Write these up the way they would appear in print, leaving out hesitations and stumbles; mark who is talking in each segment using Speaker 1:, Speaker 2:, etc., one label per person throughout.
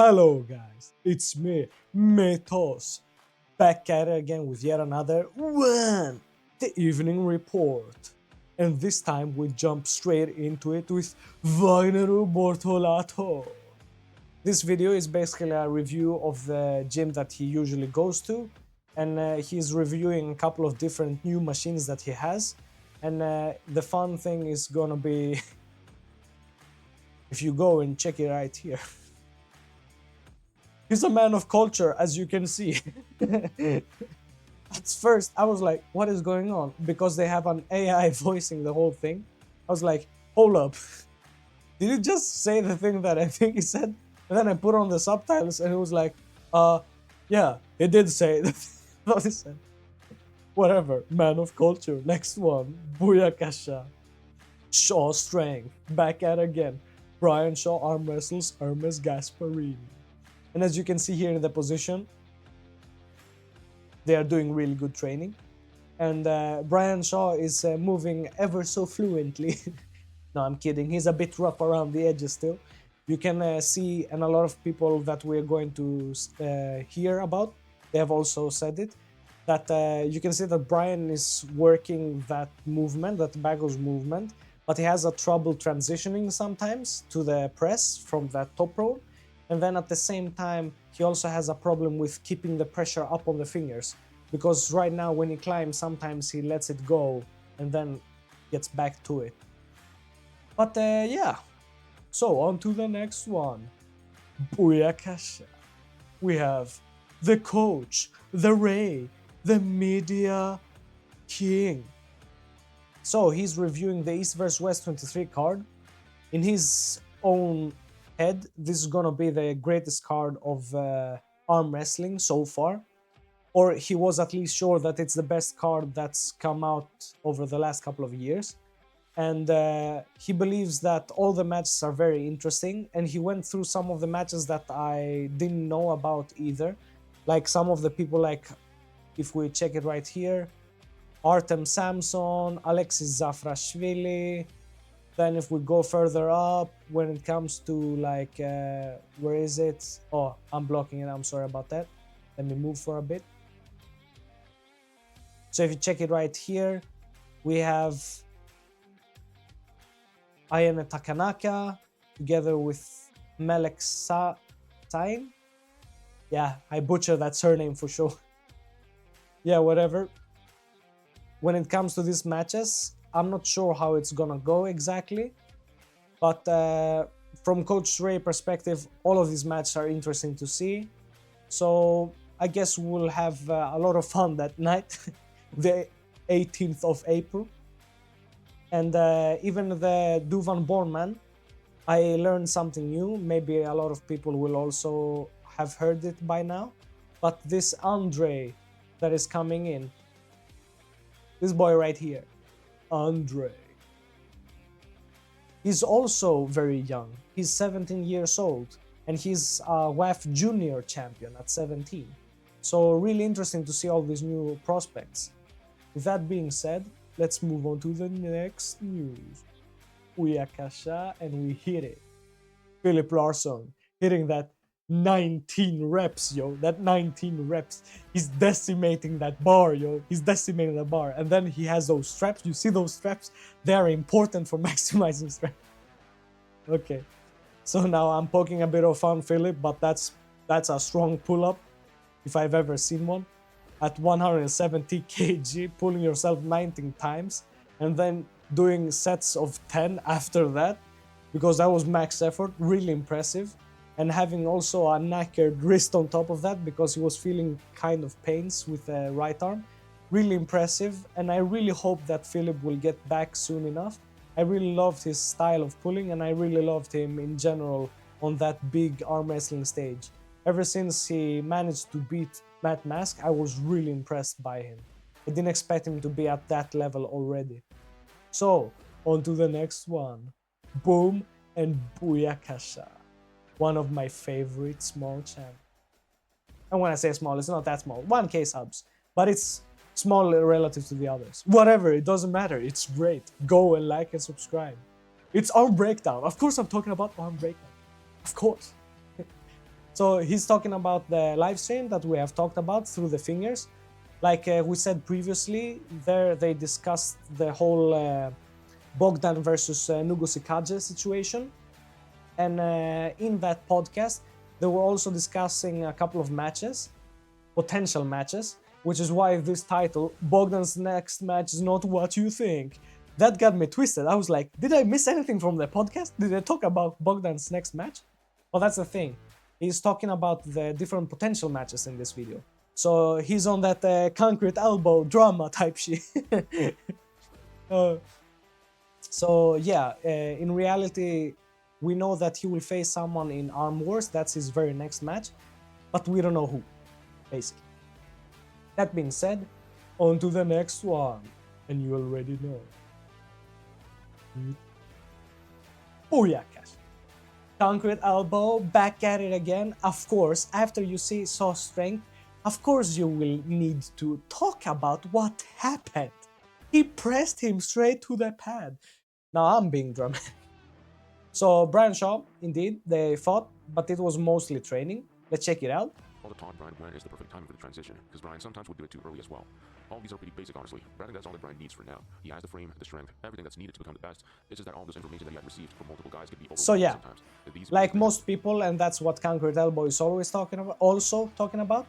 Speaker 1: Hello guys, it's me, Metos, back at it again with yet another WAN the Evening Report. And this time we jump straight into it with Wagner Bortolato. This video is basically a review of the gym that he usually goes to, and he's reviewing a couple of different new machines that he has. And the fun thing is gonna be if you go and check it right here. He's a man of culture, as you can see. At first, I was like, what is going on? Because they have an AI voicing the whole thing. I was like, hold up. Did he just say the thing that I think he said? And then I put on the subtitles and it was like, yeah, he did say what he said. Whatever, man of culture. Next one, Booyakasha. Shaw strength, back at again. Brian Shaw arm wrestles Hermes Gasparini. And as you can see here in the position, they are doing really good training. And Brian Shaw is moving ever so fluently. No, I'm kidding. He's a bit rough around the edges still. You can see, and a lot of people that we're going to hear about, they have also said it, that you can see that Brian is working that movement, that Bago's movement, but he has a trouble transitioning sometimes to the press from that top roll. And then at the same time, he also has a problem with keeping the pressure up on the fingers. Because right now when he climbs, sometimes he lets it go and then gets back to it. But yeah, so on to the next one. Booyakasha. We have the coach, the Ray, the media king. So he's reviewing the East vs West 23 card. In his own head, this is gonna be the greatest card of arm wrestling so far, or he was at least sure that it's the best card that's come out over the last couple of years. And he believes that all the matches are very interesting, and he went through some of the matches that I didn't know about either, like some of the people, like if we check it right here, Artem Samson, Alexis Zafrashvili. Then if we go further up, when it comes to like, where is it? Oh, I'm blocking it, I'm sorry about that. Let me move for a bit. So if you check it right here, we have Ayane Takanaka together with Melek Sain. Yeah, I butchered that surname for sure. Yeah, whatever. When it comes to these matches, I'm not sure how it's gonna go exactly, but from Coach Ray perspective, all of these matches are interesting to see. So I guess we'll have a lot of fun that night, the 18th of April. And even the Duvan Bornman, I learned something new. Maybe a lot of people will also have heard it by now. But this Andre that is coming in, this boy right here, Andre. He's also very young. He's 17 years old, and he's a WAF junior champion at 17. So really interesting to see all these new prospects. With that being said, let's move on to the next news. Uyakasha, and we hit it. Philip Larsson hitting that 19 reps, yo. That 19 reps. He's decimating that bar, yo. He's decimating the bar. And then he has those straps. You see those straps? They are important for maximizing strength. Okay. So now I'm poking a bit of fun, Philip, but that's a strong pull-up if I've ever seen one. At 170 kg, pulling yourself 19 times, and then doing sets of 10 after that, because that was max effort. Really impressive. And having also a knackered wrist on top of that, because he was feeling kind of pains with the right arm. Really impressive, and I really hope that Philip will get back soon enough. I really loved his style of pulling, and I really loved him in general on that big arm wrestling stage. Ever since he managed to beat Matt Mask, I was really impressed by him. I didn't expect him to be at that level already. So, on to the next one. Boom and Booyakasha. One of my favorite small channels. And when I say small, it's not that small. 1K subs. But it's small relative to the others. Whatever, it doesn't matter. It's great. Go and like and subscribe. It's Arm Breakdown. Of course I'm talking about Arm Breakdown. Of course. So he's talking about the live stream that we have talked about through the fingers. Like we said previously, there they discussed the whole Bogdan versus Nugosikadze situation. And in that podcast, they were also discussing a couple of matches, potential matches, which is why this title, Bogdan's next match is not what you think. That got me twisted. I was like, did I miss anything from the podcast? Did they talk about Bogdan's next match? Well, that's the thing. He's talking about the different potential matches in this video. So he's on that concrete elbow drama type shit. So yeah, in reality, we know that he will face someone in Arm Wars. That's his very next match, but we don't know who, basically. That being said, on to the next one, and you already know. Booyaka! Concrete elbow, back at it again. Of course, after you see Saw strength, of course you will need to talk about what happened. He pressed him straight to the pad. Now I'm being dramatic. So Brian Shaw, indeed, they fought, but it was mostly training. Let's check it out.
Speaker 2: All the taught Brian when is the perfect time for the transition, because Brian sometimes would do it too early as well. All these are pretty basic, honestly, but I think that's all that Brian needs for now. He has the frame, the strength, everything that's needed to become the best. It's just that all this information that he had received from multiple guys could be overwhelming
Speaker 1: So yeah,
Speaker 2: sometimes.
Speaker 1: like most people, and that's what Concrete Elbow is always talking about,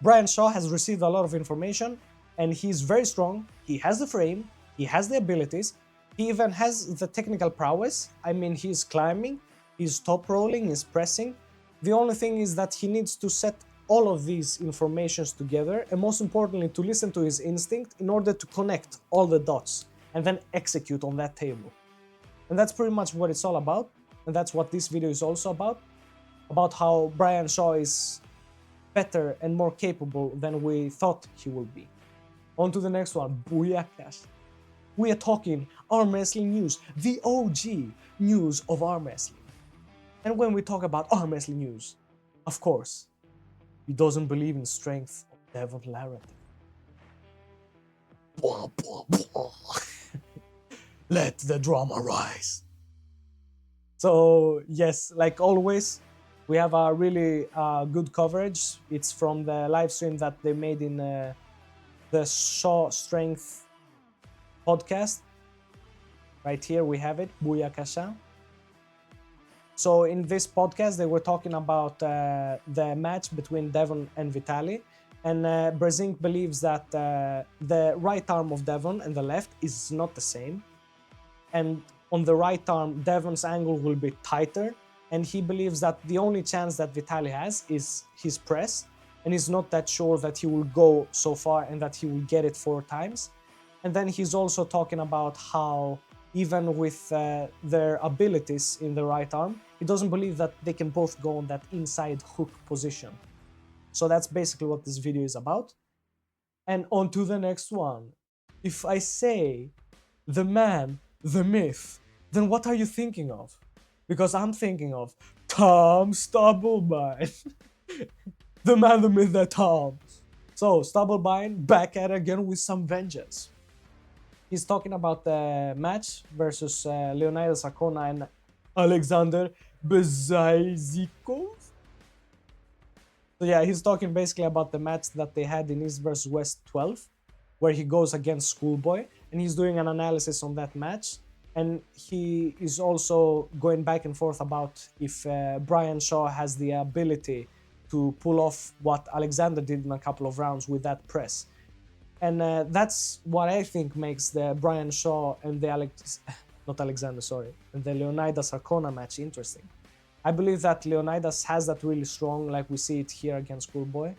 Speaker 1: Brian Shaw has received a lot of information, and he's very strong. He has the frame, he has the abilities, he even has the technical prowess. I mean, he's climbing, he's top rolling, he's pressing. The only thing is that he needs to set all of these informations together, and most importantly, to listen to his instinct in order to connect all the dots and then execute on that table. And that's pretty much what it's all about, and that's what this video is also about how Brian Shaw is better and more capable than we thought he would be. On to the next one, Booyaka! We are talking arm wrestling news, the OG news of arm wrestling. And when we talk about arm wrestling news, of course, he doesn't believe in strength of Devon Larraty. Let the drama rise. So yes, like always, we have a really good coverage. It's from the live stream that they made in the Shaw Strength podcast. Right here we have it, Booyaka! So in this podcast, they were talking about the match between Devon and Vitali. And Brezink believes that the right arm of Devon and the left is not the same. And on the right arm, Devon's angle will be tighter. And he believes that the only chance that Vitali has is his press. And he's not that sure that he will go so far and that he will get it 4 times. And then he's also talking about how even with their abilities in the right arm, he doesn't believe that they can both go on that inside hook position. So that's basically what this video is about. And on to the next one. If I say the man, the myth, then what are you thinking of? Because I'm thinking of Tom Stubblebine. The man, the myth, the Tom. So Stubblebine back at it again with some vengeance. He's talking about the match versus Leonidas Arcona and Alexander Bezazikov. So yeah, he's talking basically about the match that they had in East vs West 12, where he goes against Schoolboy, and he's doing an analysis on that match. And he is also going back and forth about if Brian Shaw has the ability to pull off what Alexander did in a couple of rounds with that press. And that's what I think makes the Brian Shaw and the and the Leonidas Arcona match interesting. I believe that Leonidas has that really strong, like we see it here against Schoolboy.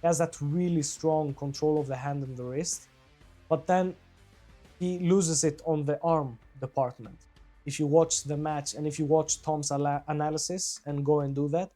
Speaker 1: He has that really strong control of the hand and the wrist, but then he loses it on the arm department. If you watch the match and if you watch Tom's analysis and go and do that,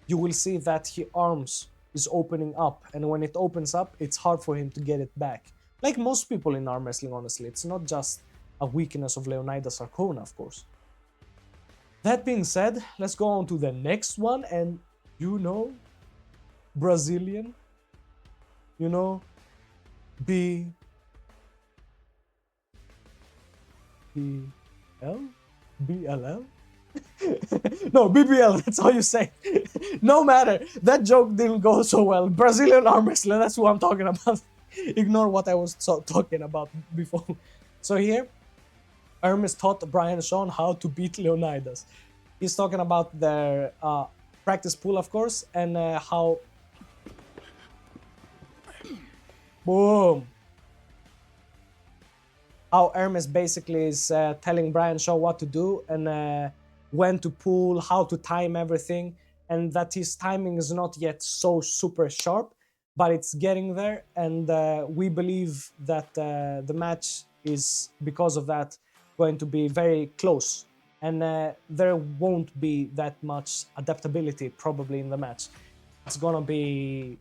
Speaker 1: you will see that his arms is opening up, and when it opens up, it's hard for him to get it back. Like most people in arm wrestling, honestly. It's not just a weakness of Leonidas Arcona, of course. That being said, let's go on to the next one, and Brazilian, BLL? No, BBL, that's how you say it. No matter, that joke didn't go so well. Brazilian arm wrestler, that's who I'm talking about. Ignore what I was talking about before. So here, Hermes taught Brian Shawn how to beat Leonidas. He's talking about their practice pool, of course, and how... Boom! How Hermes basically is telling Brian Shaw what to do and when to pull, how to time everything, and that his timing is not yet so super sharp, but it's getting there, and we believe that the match is, because of that, going to be very close, and there won't be that much adaptability probably in the match. It's gonna be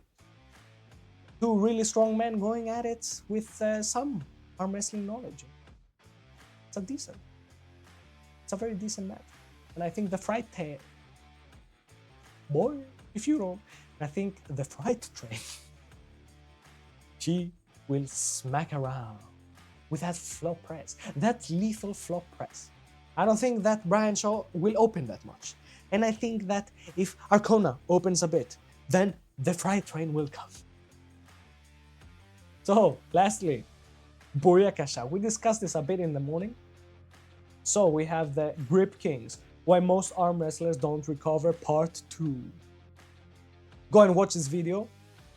Speaker 1: two really strong men going at it with some arm wrestling knowledge. It's a very decent match. And I think the Fright Train, boy, if you don't, I think the Fright Train, she will smack around with that flop press, that lethal flop press. I don't think that Brian Shaw will open that much. And I think that if Arcona opens a bit, then the Fright Train will come. So, lastly, Booyakasha. We discussed this a bit in the morning. So we have the Grip Kings, why most arm wrestlers don't recover, part 2. Go and watch this video.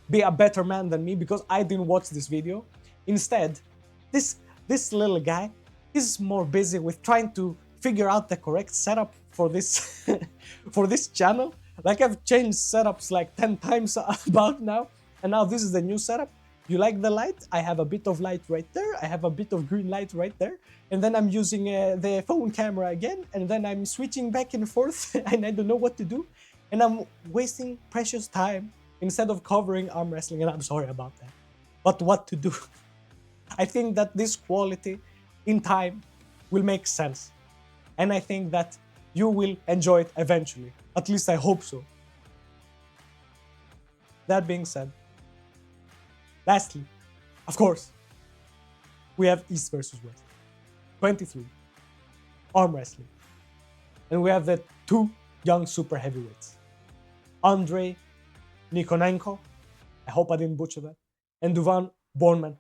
Speaker 1: Be a better man than me, because I didn't watch this video. Instead, this little guy is more busy with trying to figure out the correct setup for this for this channel. Like, I've changed setups like 10 times about now, and now this is the new setup. You like the light? I have a bit of light right there. I have a bit of green light right there. And then I'm using the phone camera again. And then I'm switching back and forth and I don't know what to do. And I'm wasting precious time instead of covering arm wrestling. And I'm sorry about that. But what to do? I think that this quality in time will make sense. And I think that you will enjoy it eventually. At least I hope so. That being said, lastly, of course, we have East versus West, 23, arm wrestling. And we have the two young super heavyweights, Andrei Nikonenko, I hope I didn't butcher that, and Duvan Borman.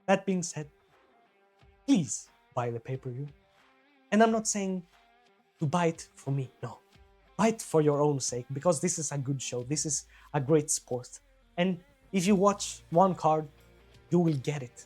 Speaker 1: That being said, please buy the pay-per-view. And I'm not saying to buy it for me, no. Buy it for your own sake, because this is a good show, this is a great sport. And if you watch one card, you will get it.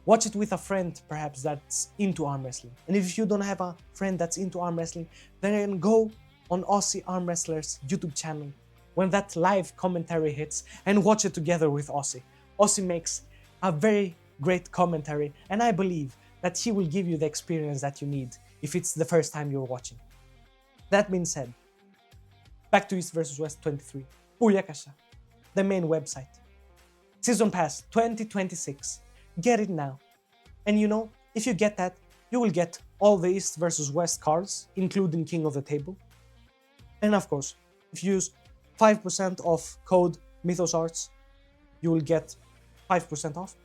Speaker 1: Watch it with a friend, perhaps, that's into arm wrestling. And if you don't have a friend that's into arm wrestling, then go on Aussie Arm Wrestlers YouTube channel when that live commentary hits and watch it together with Aussie. Aussie makes a very great commentary, and I believe that he will give you the experience that you need if it's the first time you're watching. That being said, back to East vs West 23. Booyakasha, the main website. Season Pass 2026. Get it now. And you know, if you get that, you will get all the East vs West cards, including King of the Table. And of course, if you use 5% off code MythosArts, you will get 5% off.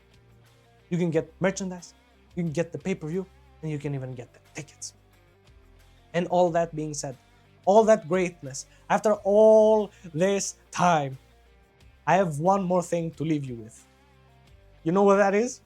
Speaker 1: You can get merchandise, you can get the pay-per-view, and you can even get the tickets. And all that being said, all that greatness, after all this time, I have one more thing to leave you with. You know what that is?